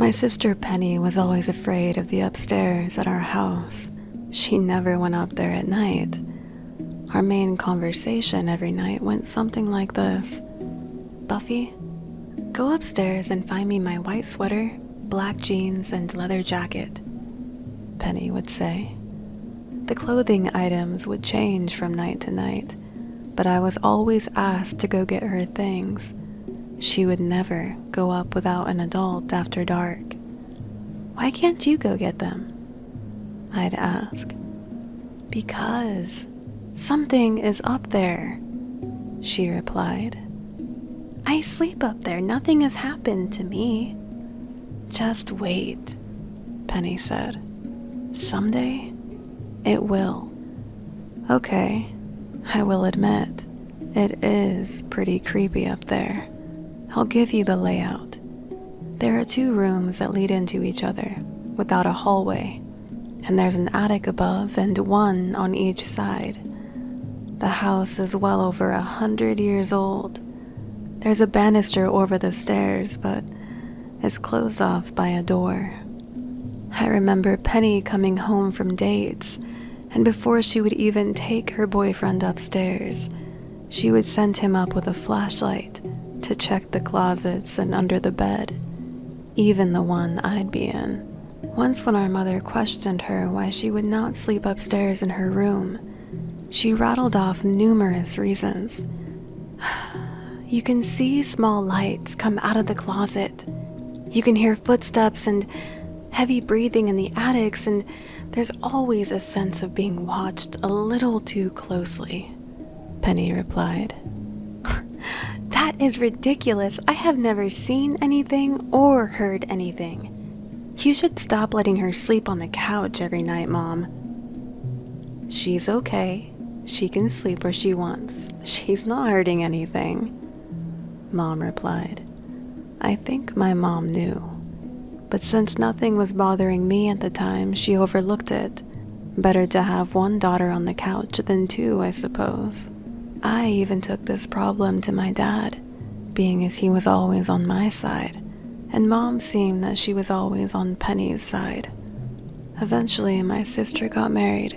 My sister Penny was always afraid of the upstairs at our house. She never went up there at night. Our main conversation every night went something like this. "Buffy, go upstairs and find me my white sweater, black jeans, and leather jacket," Penny would say. The clothing items would change from night to night, but I was always asked to go get her things. She would never go up without an adult after dark. "Why can't you go get them?" I'd ask. "Because something is up there," she replied. "I sleep up there. Nothing has happened to me." "Just wait," Penny said. "Someday, it will." Okay, I will admit, it is pretty creepy up there. I'll give you the layout. There are 2 rooms that lead into each other, without a hallway, and there's an attic above and one on each side. The house is well over 100 years old. There's a banister over the stairs, but it's closed off by a door. I remember Penny coming home from dates, and before she would even take her boyfriend upstairs, she would send him up with a flashlight to check the closets and under the bed, even the one I'd be in. Once when our mother questioned her why she would not sleep upstairs in her room, she rattled off numerous reasons. "You can see small lights come out of the closet. You can hear footsteps and heavy breathing in the attics, and there's always a sense of being watched a little too closely," Penny replied. "That is ridiculous. I have never seen anything or heard anything. You should stop letting her sleep on the couch every night, Mom." "She's okay. She can sleep where she wants. She's not hurting anything," Mom replied. I think my mom knew, but since nothing was bothering me at the time, she overlooked it. Better to have 1 daughter on the couch than 2, I suppose. I even took this problem to my dad, being as he was always on my side, and Mom seemed that she was always on Penny's side. Eventually, my sister got married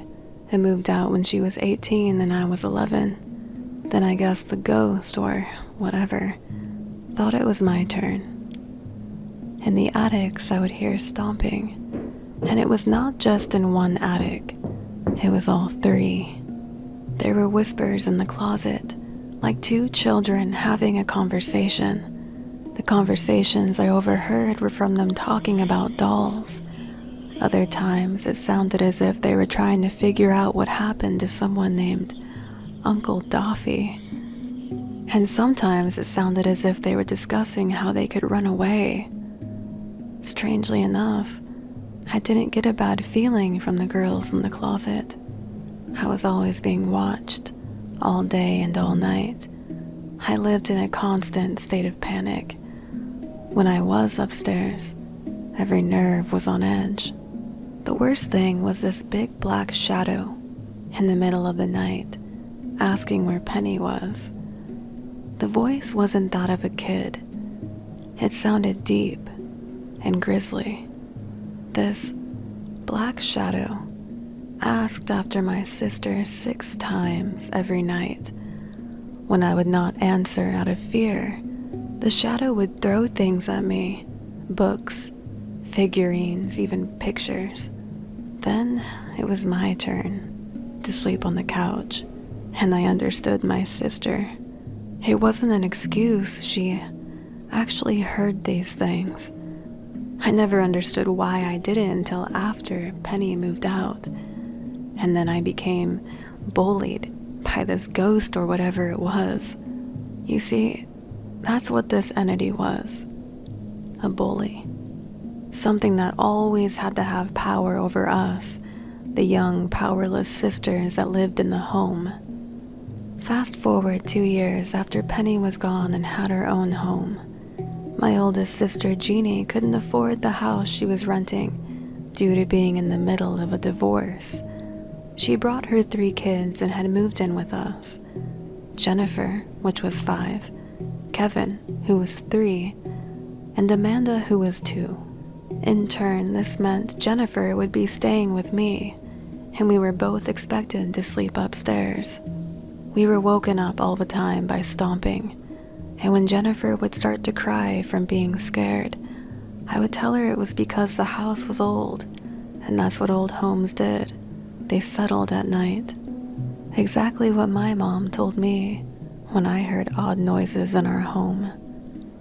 and moved out when she was 18 and I was 11. Then I guess the ghost, or whatever, thought it was my turn. In the attics, I would hear stomping, and it was not just in one attic, it was all 3. There were whispers in the closet, like 2 children having a conversation. The conversations I overheard were from them talking about dolls. Other times, it sounded as if they were trying to figure out what happened to someone named Uncle Doffy. And sometimes it sounded as if they were discussing how they could run away. Strangely enough, I didn't get a bad feeling from the girls in the closet. I was always being watched, all day and all night. I lived in a constant state of panic. When I was upstairs, every nerve was on edge. The worst thing was this big black shadow in the middle of the night, asking where Penny was. The voice wasn't that of a kid. It sounded deep and grisly. This black shadow asked after my sister 6 times every night. When I would not answer out of fear, the shadow would throw things at me, books, figurines, even pictures. Then it was my turn to sleep on the couch, and I understood my sister. It wasn't an excuse. She actually heard these things. I never understood why I didn't until after Penny moved out. And then I became bullied by this ghost or whatever it was. You see, that's what this entity was. A bully. Something that always had to have power over us, the young, powerless sisters that lived in the home. Fast forward 2 years after Penny was gone and had her own home. My oldest sister, Jeannie, couldn't afford the house she was renting due to being in the middle of a divorce. She brought her 3 kids and had moved in with us. Jennifer, which was 5, Kevin, who was 3, and Amanda, who was 2. In turn, this meant Jennifer would be staying with me, and we were both expected to sleep upstairs. We were woken up all the time by stomping, and when Jennifer would start to cry from being scared, I would tell her it was because the house was old, and that's what old homes did. They settled at night. Exactly what my mom told me when I heard odd noises in our home.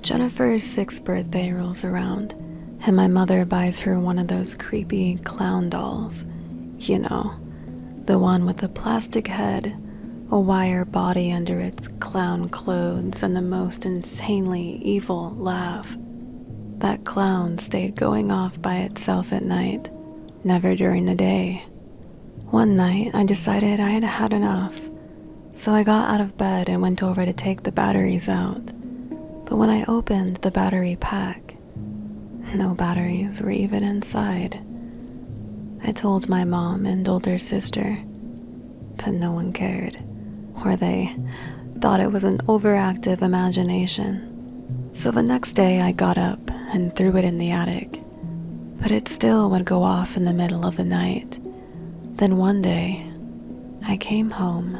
Jennifer's 6th birthday rolls around, and my mother buys her one of those creepy clown dolls. You know, the one with the plastic head, a wire body under its clown clothes, and the most insanely evil laugh. That clown stayed going off by itself at night, never during the day. One night, I decided I had had enough, so I got out of bed and went over to take the batteries out. But when I opened the battery pack, no batteries were even inside. I told my mom and older sister, but no one cared, or they thought it was an overactive imagination. So the next day I got up and threw it in the attic, but it still would go off in the middle of the night. Then one day, I came home,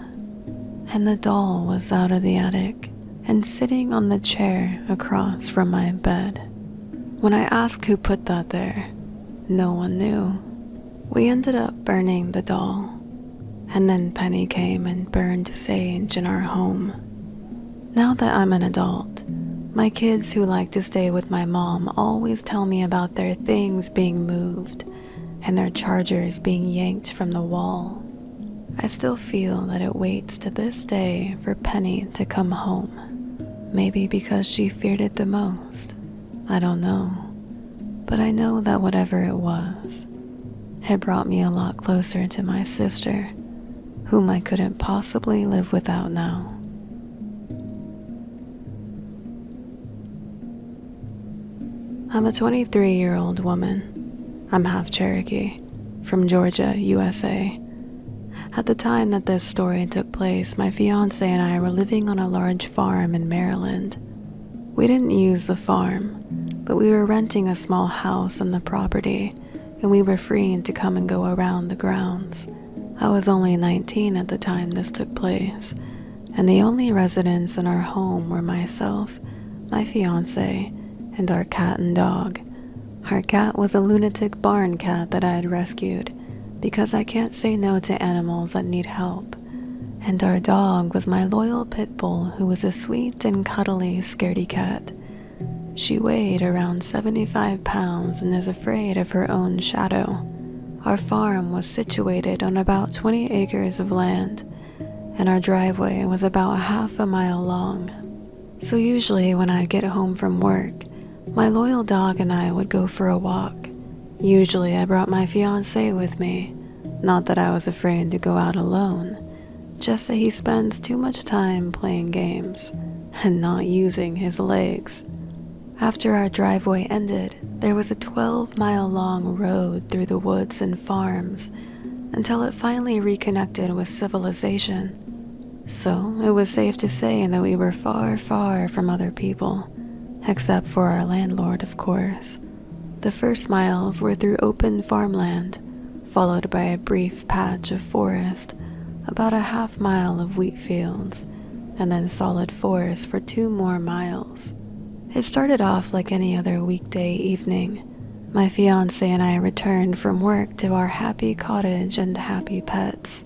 and the doll was out of the attic and sitting on the chair across from my bed. When I asked who put that there, no one knew. We ended up burning the doll, and then Penny came and burned sage in our home. Now that I'm an adult, my kids who like to stay with my mom always tell me about their things being moved and their chargers being yanked from the wall. I still feel that it waits to this day for Penny to come home. Maybe because she feared it the most. I don't know. But I know that whatever it was, it brought me a lot closer to my sister, whom I couldn't possibly live without now. I'm a 23-year-old woman. I'm half Cherokee, from Georgia, USA. At the time that this story took place, my fiance and I were living on a large farm in Maryland. We didn't use the farm, but we were renting a small house on the property, and we were free to come and go around the grounds. I was only 19 at the time this took place, and the only residents in our home were myself, my fiance, and our cat and dog. Our cat was a lunatic barn cat that I had rescued because I can't say no to animals that need help. And our dog was my loyal pit bull who was a sweet and cuddly scaredy cat. She weighed around 75 pounds and is afraid of her own shadow. Our farm was situated on about 20 acres of land, and our driveway was about half a mile long. So usually when I'd get home from work, my loyal dog and I would go for a walk. Usually I brought my fiancé with me. Not that I was afraid to go out alone, just that he spends too much time playing games and not using his legs. After our driveway ended, there was a 12-mile-long road through the woods and farms until it finally reconnected with civilization. So it was safe to say that we were far, far from other people. Except for our landlord, of course. The first miles were through open farmland, followed by a brief patch of forest, about a half-mile of wheat fields, and then solid forest for 2 more miles. It started off like any other weekday evening. My fiancé and I returned from work to our happy cottage and happy pets.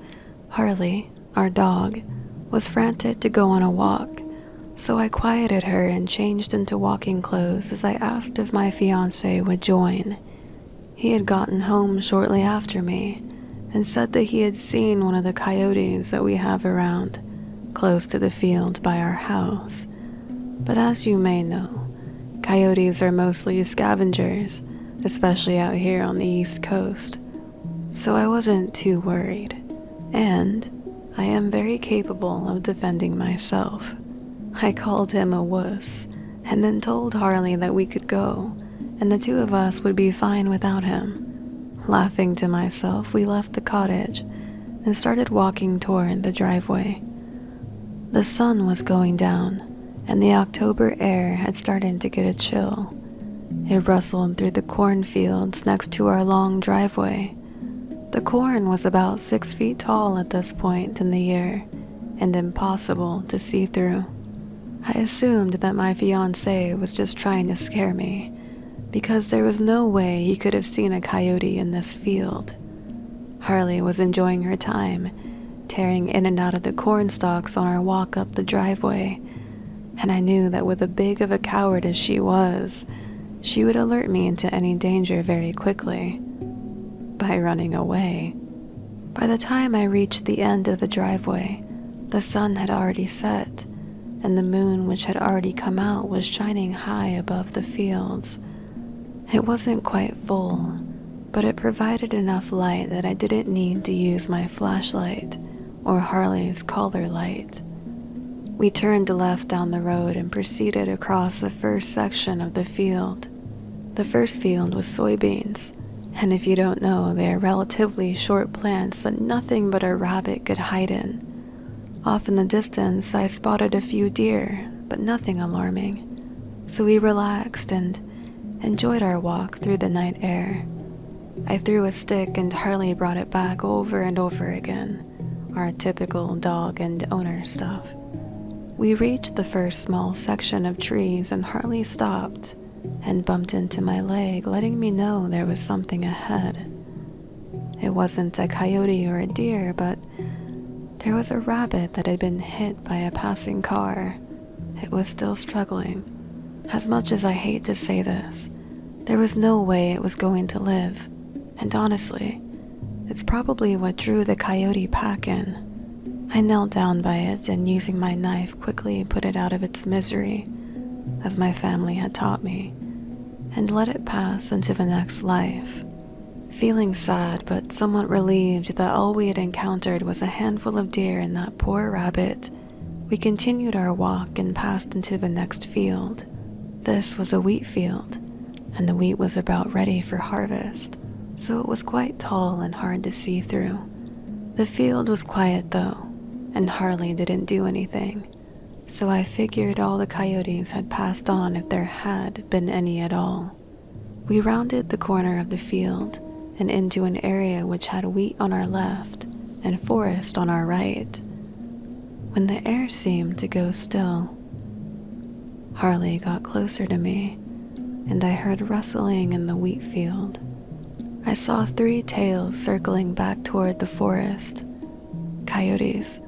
Harley, our dog, was frantic to go on a walk, so I quieted her and changed into walking clothes as I asked if my fiancé would join. He had gotten home shortly after me and said that he had seen one of the coyotes that we have around, close to the field by our house. But as you may know, coyotes are mostly scavengers, especially out here on the East Coast. So I wasn't too worried, and I am very capable of defending myself. I called him a wuss, and then told Harley that we could go, and the 2 of us would be fine without him. Laughing to myself, we left the cottage and started walking toward the driveway. The sun was going down, and the October air had started to get a chill. It rustled through the cornfields next to our long driveway. The corn was about 6 feet tall at this point in the year and impossible to see through. I assumed that my fiancé was just trying to scare me because there was no way he could have seen a coyote in this field. Harley was enjoying her time, tearing in and out of the corn stalks on our walk up the driveway, and I knew that with as big of a coward as she was, she would alert me into any danger very quickly by running away. By the time I reached the end of the driveway, the sun had already set, and the moon, which had already come out, was shining high above the fields. It wasn't quite full, but it provided enough light that I didn't need to use my flashlight or Harley's collar light. We turned left down the road and proceeded across the first section of the field. The first field was soybeans, and if you don't know, they are relatively short plants that nothing but a rabbit could hide in. Off in the distance, I spotted a few deer, but nothing alarming, so we relaxed and enjoyed our walk through the night air. I threw a stick and Harley brought it back over and over again, our typical dog and owner stuff. We reached the first small section of trees and Harley stopped and bumped into my leg, letting me know there was something ahead. It wasn't a coyote or a deer, but there was a rabbit that had been hit by a passing car. It was still struggling. As much as I hate to say this, there was no way it was going to live, and honestly, it's probably what drew the coyote pack in. I knelt down by it and using my knife quickly put it out of its misery, as my family had taught me, and let it pass into the next life. Feeling sad but somewhat relieved that all we had encountered was a handful of deer and that poor rabbit, we continued our walk and passed into the next field. This was a wheat field, and the wheat was about ready for harvest, so it was quite tall and hard to see through. The field was quiet though, and Harley didn't do anything, so I figured all the coyotes had passed on if there had been any at all. We rounded the corner of the field and into an area which had wheat on our left and forest on our right. When the air seemed to go still, Harley got closer to me, and I heard rustling in the wheat field. I saw 3 tails circling back toward the forest. Coyotes.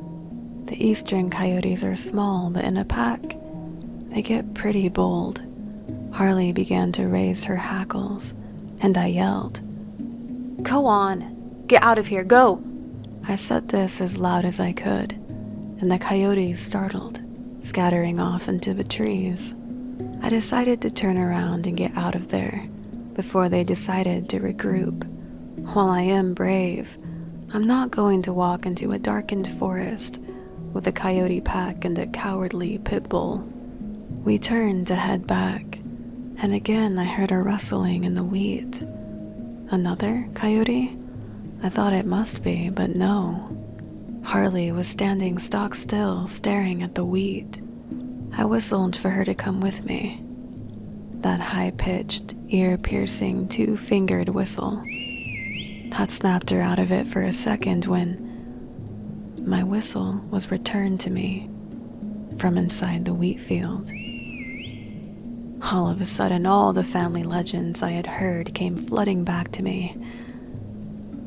The eastern coyotes are small, but in a pack, they get pretty bold. Harley began to raise her hackles, and I yelled, "Go on! Get out of here! Go!" I said this as loud as I could, and the coyotes startled, scattering off into the trees. I decided to turn around and get out of there before they decided to regroup. While I am brave, I'm not going to walk into a darkened forest with a coyote pack and a cowardly pit bull. We turned to head back, and again I heard a rustling in the wheat. Another coyote? I thought it must be, but no. Harley was standing stock still, staring at the wheat. I whistled for her to come with me. That high-pitched, ear-piercing, 2-fingered whistle. That snapped her out of it for a second when my whistle was returned to me from inside the wheat field. All of a sudden, all the family legends I had heard came flooding back to me,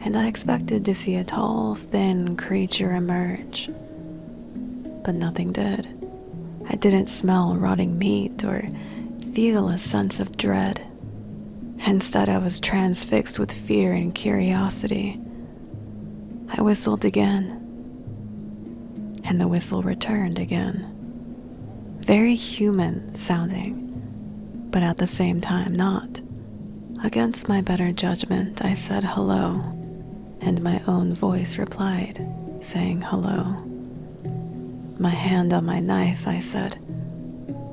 and I expected to see a tall, thin creature emerge, but nothing did. I didn't smell rotting meat or feel a sense of dread. Instead, I was transfixed with fear and curiosity. I whistled again, and the whistle returned again. Very human sounding, but at the same time not. Against my better judgment, I said hello, and my own voice replied, saying hello. My hand on my knife, I said,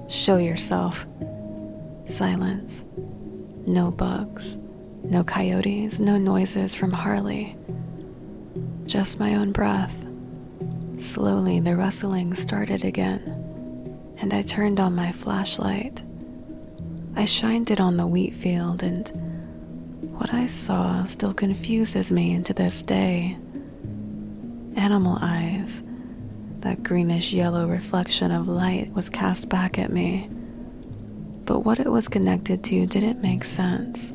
"Show yourself." Silence. No bugs, no coyotes, no noises from Harley. Just my own breath. Slowly the rustling started again, and I turned on my flashlight. I shined it on the wheat field, and what I saw still confuses me to this day. Animal eyes, that greenish yellow reflection of light was cast back at me, but what it was connected to didn't make sense.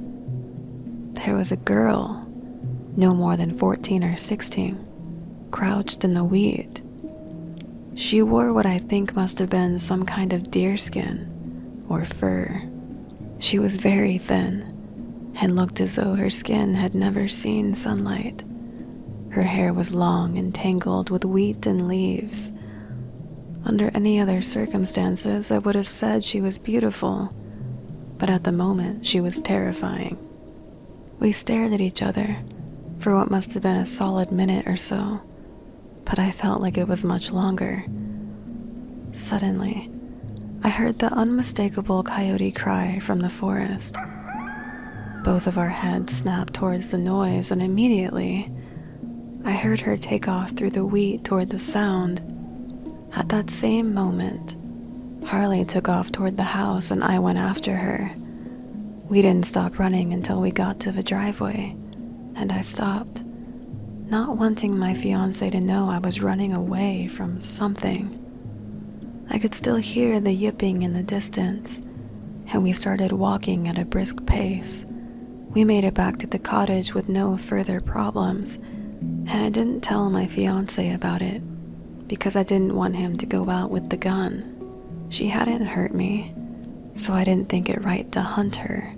There was a girl, no more than 14 or 16, crouched in the wheat. She wore what I think must have been some kind of deerskin or fur. She was very thin and looked as though her skin had never seen sunlight. Her hair was long and tangled with wheat and leaves. Under any other circumstances, I would have said she was beautiful, but at the moment, she was terrifying. We stared at each other for what must have been a solid minute or so, but I felt like it was much longer. Suddenly, I heard the unmistakable coyote cry from the forest. Both of our heads snapped towards the noise, and immediately, I heard her take off through the wheat toward the sound. At that same moment, Harley took off toward the house and I went after her. We didn't stop running until we got to the driveway, and I stopped, not wanting my fiancé to know I was running away from something. I could still hear the yipping in the distance, and we started walking at a brisk pace. We made it back to the cottage with no further problems, and I didn't tell my fiancé about it because I didn't want him to go out with the gun. She hadn't hurt me, so I didn't think it right to hunt her.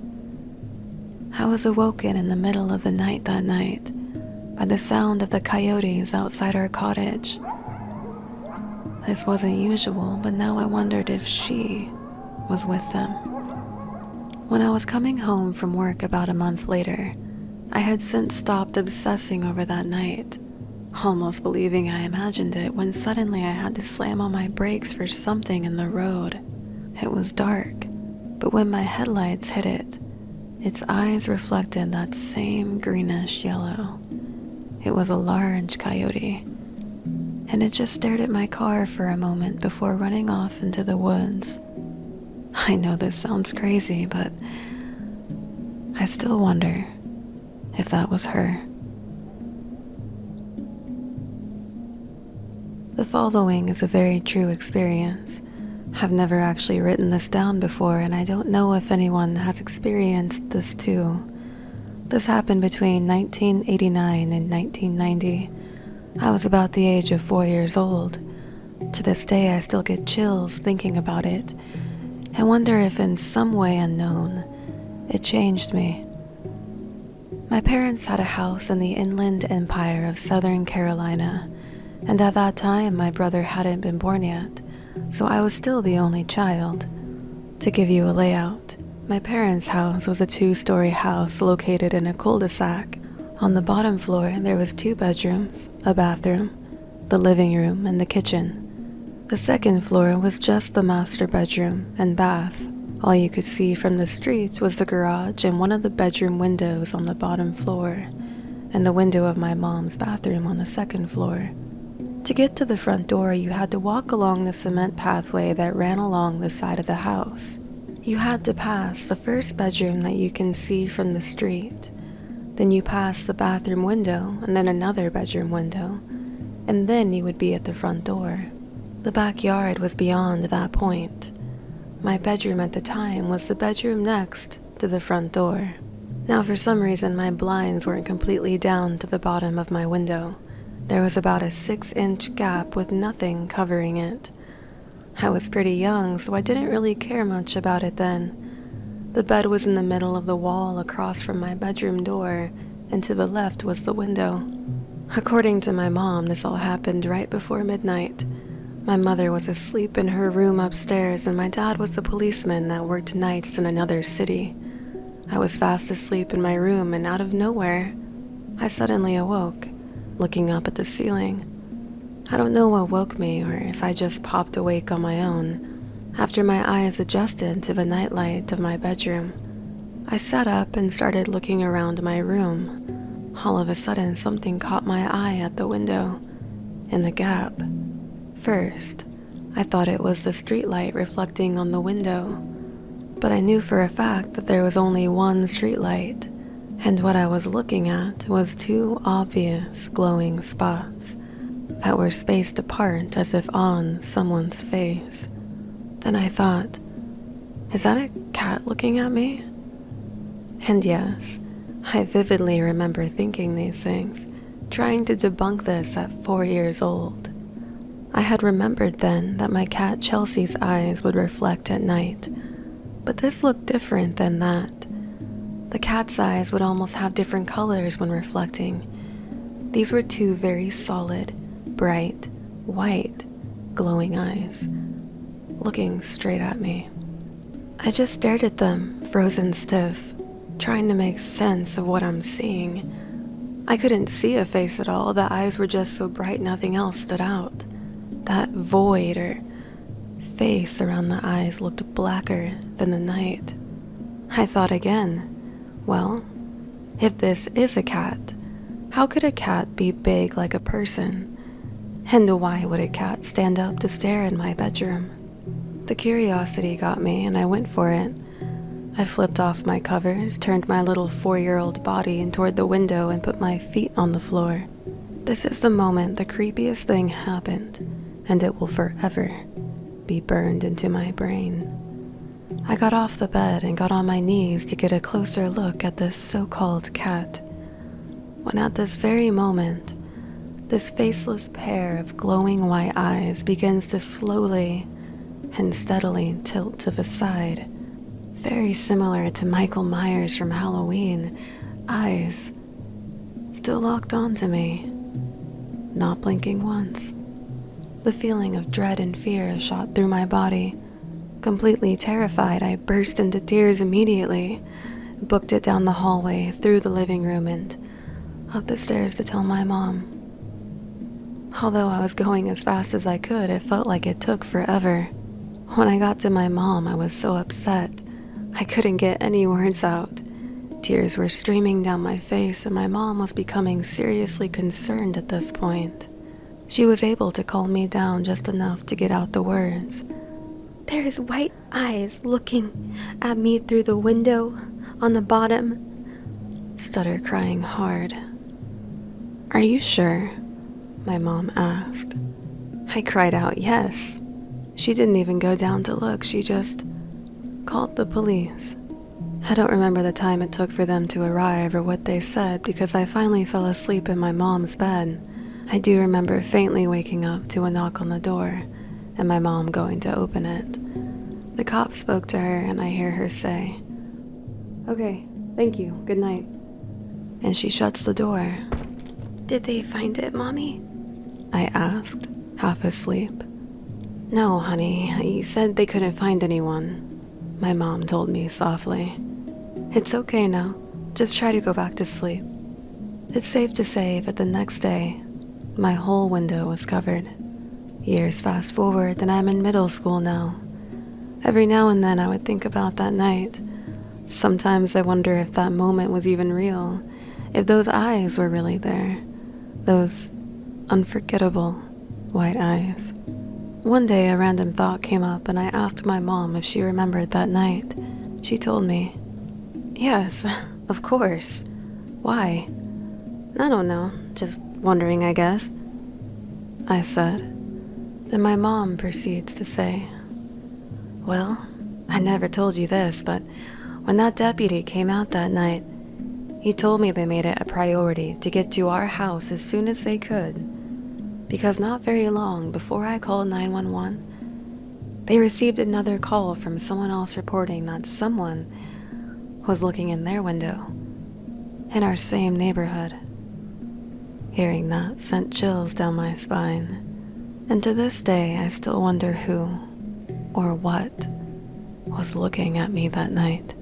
I was awoken in the middle of the night that night by the sound of the coyotes outside our cottage. This wasn't usual, but now I wondered if she was with them. When I was coming home from work about a month later, I had since stopped obsessing over that night, almost believing I imagined it, when suddenly I had to slam on my brakes for something in the road. It was dark, but when my headlights hit it, its eyes reflected that same greenish yellow. It was a large coyote, and it just stared at my car for a moment before running off into the woods. I know this sounds crazy, but I still wonder if that was her. The following is a very true experience. I've never actually written this down before, and I don't know if anyone has experienced this too. This happened between 1989 and 1990. I was about the age of 4 years old. To this day, I still get chills thinking about it, and wonder if in some way unknown, it changed me. My parents had a house in the Inland Empire of Southern Carolina, and at that time my brother hadn't been born yet, so I was still the only child. To give you a layout, my parents' house was a 2-story house located in a cul-de-sac. On the bottom floor there was 2 bedrooms, a bathroom, the living room, and the kitchen. The second floor was just the master bedroom and bath. All you could see from the street was the garage and one of the bedroom windows on the bottom floor, and the window of my mom's bathroom on the second floor. To get to the front door, you had to walk along the cement pathway that ran along the side of the house. You had to pass the first bedroom that you can see from the street. Then you pass the bathroom window and then another bedroom window, and then you would be at the front door. The backyard was beyond that point. My bedroom at the time was the bedroom next to the front door. Now, for some reason, my blinds weren't completely down to the bottom of my window. There was about a 6-inch gap with nothing covering it. I was pretty young, so I didn't really care much about it then. The bed was in the middle of the wall across from my bedroom door, and to the left was the window. According to my mom, this all happened right before midnight. My mother was asleep in her room upstairs, and my dad was a policeman that worked nights in another city. I was fast asleep in my room, and out of nowhere, I suddenly awoke, looking up at the ceiling. I don't know what woke me, or if I just popped awake on my own. After my eyes adjusted to the nightlight of my bedroom, I sat up and started looking around my room. All of a sudden, something caught my eye at the window, in the gap. First, I thought it was the streetlight reflecting on the window, but I knew for a fact that there was only one streetlight, and what I was looking at was two obvious glowing spots that were spaced apart as if on someone's face. Then I thought, is that a cat looking at me? And yes, I vividly remember thinking these things, trying to debunk this at 4 years old. I had remembered then that my cat Chelsea's eyes would reflect at night, but this looked different than that. The cat's eyes would almost have different colors when reflecting. These were two very solid, bright, white, glowing eyes, looking straight at me. I just stared at them, frozen stiff, trying to make sense of what I'm seeing. I couldn't see a face at all. The eyes were just so bright nothing else stood out. That void or face around the eyes looked blacker than the night. I thought again, well, if this is a cat, how could a cat be big like a person? And why would a cat stand up to stare in my bedroom? The curiosity got me and I went for it. I flipped off my covers, turned my little 4-year-old body toward the window and put my feet on the floor. This is the moment the creepiest thing happened, and it will forever be burned into my brain. I got off the bed and got on my knees to get a closer look at this so-called cat, when at this very moment, this faceless pair of glowing white eyes begins to slowly and steadily tilt to the side, very similar to Michael Myers from Halloween. Eyes still locked onto me, not blinking once. The feeling of dread and fear shot through my body. Completely terrified, I burst into tears immediately, booked it down the hallway, through the living room, and up the stairs to tell my mom. Although I was going as fast as I could, it felt like it took forever. When I got to my mom, I was so upset. I couldn't get any words out. Tears were streaming down my face, and my mom was becoming seriously concerned at this point. She was able to calm me down just enough to get out the words. There's white eyes looking at me through the window on the bottom. Stutter crying hard. Are you sure? My mom asked. I cried out yes. She didn't even go down to look, she just called the police. I don't remember the time it took for them to arrive or what they said because I finally fell asleep in my mom's bed. I do remember faintly waking up to a knock on the door and my mom going to open it. The cop spoke to her and I hear her say, "Okay, thank you, good night." And she shuts the door. Did they find it, Mommy? I asked, half asleep. No, honey, he said they couldn't find anyone, my mom told me softly. It's okay now, just try to go back to sleep. It's safe to say that the next day, my whole window was covered. Years fast forward and I'm in middle school now. Every now and then I would think about that night. Sometimes I wonder if that moment was even real, if those eyes were really there, those unforgettable white eyes. One day a random thought came up and I asked my mom if she remembered that night. She told me, "Yes, of course. Why?" "I don't know, just wondering, I guess," I said. Then my mom proceeds to say, "Well, I never told you this, but when that deputy came out that night, he told me they made it a priority to get to our house as soon as they could, because not very long before I called 911, they received another call from someone else reporting that someone was looking in their window in our same neighborhood." Hearing that sent chills down my spine, and to this day I still wonder who or what was looking at me that night.